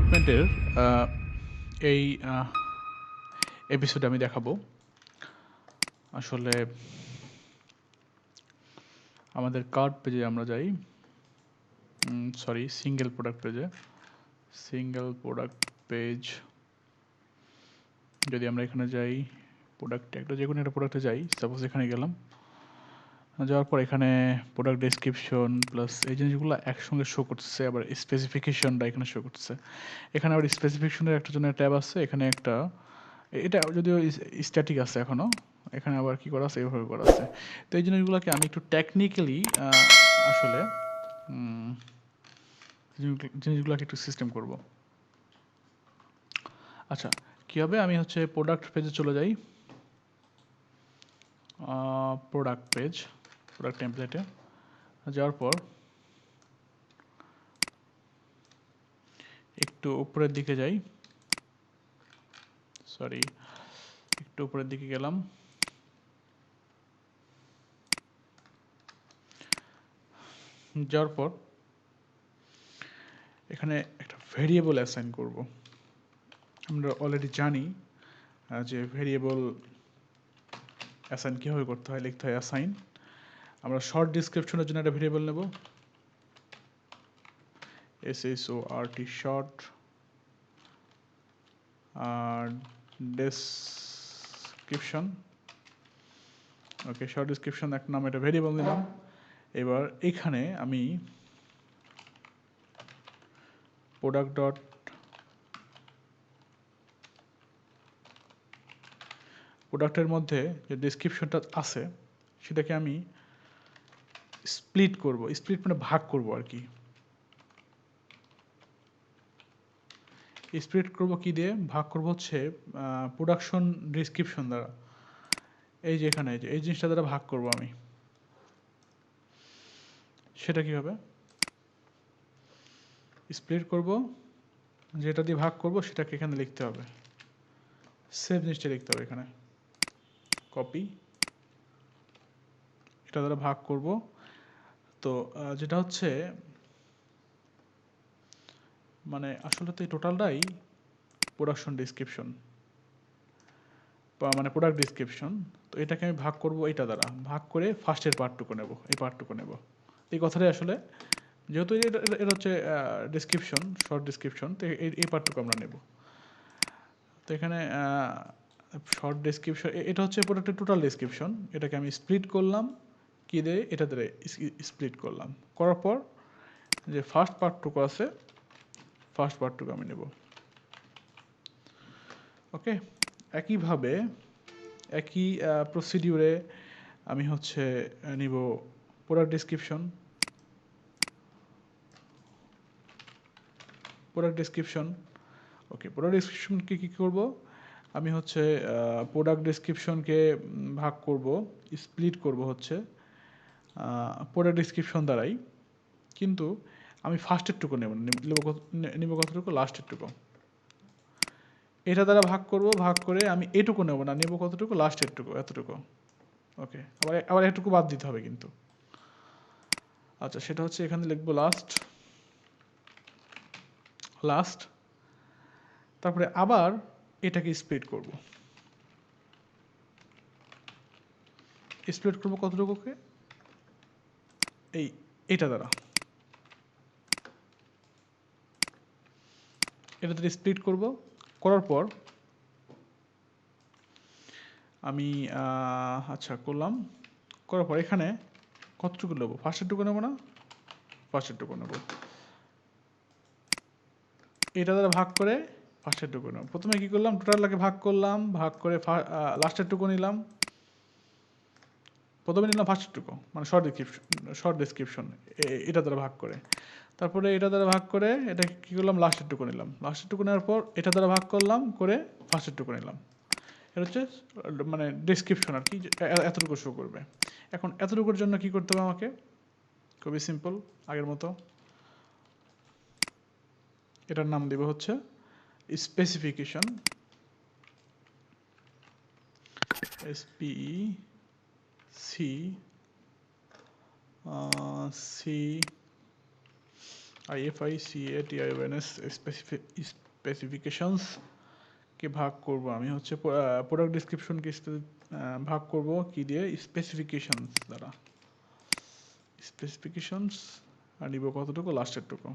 ডেভেলপমেন্টের এই এপিসোডে আমি দেখাবো আসলে আমাদের কার্ট পেজে আমরা যাই, সিঙ্গেল প্রোডাক্ট পেজ যদি আমরা এখানে যাই, প্রোডাক্টে একটা যে কোনো একটা প্রোডাক্টে যাই, সাপোজ এখানে গেলাম, যাওয়ার পর এখানে প্রোডাক্ট ডেসক্রিপশন প্লাস এই জিনিসগুলো একসঙ্গে শো করছে, আবার স্পেসিফিকেশনটা এখানে শো করছে। এখানে আবার স্পেসিফিকেশনের একটা জন্য ট্যাব আছে, এখানে একটা, এটা যদিও স্ট্যাটিক আছে এখনও, এখানে আবার কি করা আছে, এইভাবে করা আছে। তো এই জিনিসগুলোকে আমি একটু টেকনিক্যালি আসলে জিনিসগুলোকে একটু সিস্টেম করব। আচ্ছা, কী হবে, আমি হচ্ছে প্রোডাক্ট পেজে চলে যাই, প্রোডাক্ট টেমপ্লেটে যাওয়ার পর একটু উপরের দিকে যাই, একটু উপরের দিকে গেলাম, যাওয়ার পর এখানে একটা ভেরিয়েবল অ্যাসাইন করব। আমরা অলরেডি জানি যে ভেরিয়েবল অ্যাসাইন কীভাবে করতে হয়, লিখতে হয় অ্যাসাইন। আমরা শর্ট ডিসক্রিপশনের জন্য একটা ভেরিয়েবল নেব, SHORT শর্ট, আর ডেসক্রিপশন, ওকে, শর্ট ডিসক্রিপশন এক নামে একটা ভেরিয়েবল নিলাম। এবার এখানে আমি প্রোডাক্টের মধ্যে যে ডেসক্রিপশনটা আছে সেটাকে আমি স্প্লিট মানে ভাগ করব আর কি। স্প্লিট করব কি দিয়ে, ভাগ করব হচ্ছে প্রোডাকশন ডেসক্রিপশন দ্বারা। এই যে এখানে এই জিনিসটা দ্বারা ভাগ করব আমি। সেটা কি হবে, স্প্লিট করব, যেটা দিয়ে ভাগ করব সেটাকে এখানে লিখতে হবে, সেভ জিনিসটা লিখতে হবে এখানে, কপি, এটা দ্বারা ভাগ করব। তো যেটা হচ্ছে মানে আসলে তো এই টোটালটাই প্রোডাকশন ডেসক্রিপশন, মানে প্রোডাক্ট ডেসক্রিপশন। তো এটাকে আমি ভাগ করব এইটা দ্বারা, ভাগ করে ফার্স্টের পার্টটুকু নেব, এই পার্টটুকু নেব। এই কথাটাই আসলে, যেহেতু এটা হচ্ছে ডেসক্রিপশন, শর্ট ডেসক্রিপশন, তো এই পার্টটুকু আমরা নেব। তো এখানে শর্ট ডেসক্রিপশন, এটা হচ্ছে প্রোডাক্টের টোটাল ডেসক্রিপশন, এটাকে আমি স্প্লিট করলাম, কী দিয়ে, এটা দিয়ে স্প্লিট করলাম, করার পর যে ফার্স্ট পার্টটুকু আছে, ফার্স্ট পার্টটুকু আমি নেব। ওকে, একইভাবে একই প্রসিডিউরে আমি হচ্ছে নিব প্রোডাক্ট ডেসক্রিপশন, ওকে, প্রোডাক্ট ডেসক্রিপশনকে কী করব, আমি হচ্ছে প্রোডাক্ট ডেসক্রিপশনকে ভাগ করব, স্প্লিট করব হচ্ছে প্রোডাক্ট ডেসক্রিপশন দ্বারাই, কিন্তু আমি ফার্স্টেরটুকু নেব কতটুকু, লাস্টেরটুকু। এটা দ্বারা ভাগ করব, ভাগ করে আমি এটুকু নেব না, নেব কতটুকু, লাস্টেরটুকু, এতটুকু। ওকে, আবার এটুকু বাদ দিতে হবে কিন্তু। আচ্ছা, সেটা হচ্ছে এখানে লিখব লাস্ট, তারপরে আবার এটাকে স্প্লিট করব কতটুকুকে, এটা দ্বারা, এটা দ্বারা স্প্লিট করব, করার পর আমি আচ্ছা করলাম, করার পর এখানে কতটুকু নেবো, ফার্স্টেরটুকু নেবো না, ফার্স্টেরটুকু নেবো, এটা দ্বারা ভাগ করে ফার্স্টেরটুকু নেব। প্রথমে কি করলাম, টোটালটাকে ভাগ করলাম, ভাগ করে লাস্টেরটুকু নিলাম, প্রথমে নিলাম ফার্স্টেরটুকু, মানে শর্ট ডেসক্রিপশন, এটা দ্বারা ভাগ করে, তারপরে এটা দ্বারা ভাগ করে এটা কী করলাম, লাস্টেরটুকু নিলাম, লাস্টেরটুকু নেওয়ার পর এটা দ্বারা ভাগ করলাম, করে ফার্স্টেরটুকু নিলাম। এটা হচ্ছে মানে ডেসক্রিপশন আর কি, এতটুকু শো করবে। এখন এতটুকুর জন্য কি করতে হবে আমাকে, খুবই সিম্পল, আগের মতো এটার নাম দেব হচ্ছে স্পেসিফিকেশন, SPECIFICATION, IFICATIONS স্পেসিফিকেশনস কে ভাগ করব আমি হচ্ছে প্রোডাক্ট ডিসক্রিপশনকে ভাগ করব কি দিয়ে স্পেসিফিকেশনস দ্বারা স্পেসিফিকেশনস আর নিব কতটুকু লাস্টেরটুকু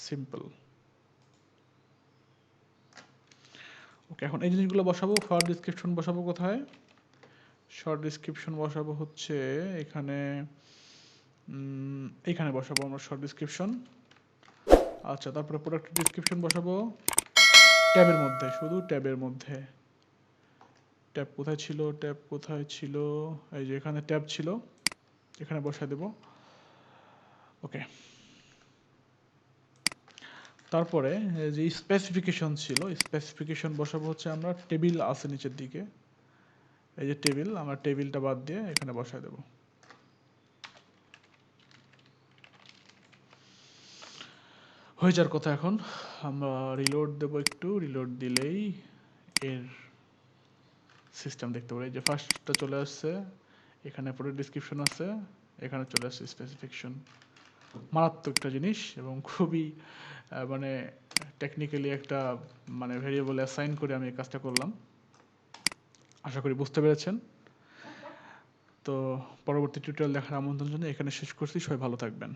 সিম্পল ওকে এখন এই জিনিসগুলো বসাবো শর্ট ডিসক্রিপশন বসাবো কোথায় শর্ট ডিসক্রিপশন বসাবো হচ্ছে এখানে এইখানে বসাবো আমরা শর্ট ডিসক্রিপশন আচ্ছা তারপরে প্রোডাক্ট ডিসক্রিপশন বসাবো ট্যাবের মধ্যে শুধু ট্যাবের মধ্যে ট্যাব কোথায় ছিল এই যে এখানে ট্যাব ছিল এখানে বসায় দেব ওকে তারপরে যে স্পেসিফিকেশন ছিল স্পেসিফিকেশন বসাবো হচ্ছে আমরা টেবিল আছে নিচের দিকে এই যে টেবিল আমরা টেবিলটা বাদ দিয়ে এখানে বসায় দেব হয়ে যাওয়ার কথা এখন আমরা রিলোড দেব একটু রিলোড দিলেই এর সিস্টেম দেখতে পারি যে ফার্স্টটা চলে আসছে এখানে পুরো ডিসক্রিপশন আছে এখানে চলে আসছে স্পেসিফিকেশন মারাত্মক একটা জিনিস এবং খুবই মানে টেকনিক্যালি একটা মানে ভেরিয়েবল অ্যাসাইন করে আমি এই কাজটা করলাম আশা করি বুঝতে পেরেছেন তো পরবর্তী টিউটোরিয়াল দেখার আমন্ত্রণ জানিয়ে এখানে শেষ করছি সবাই ভালো থাকবেন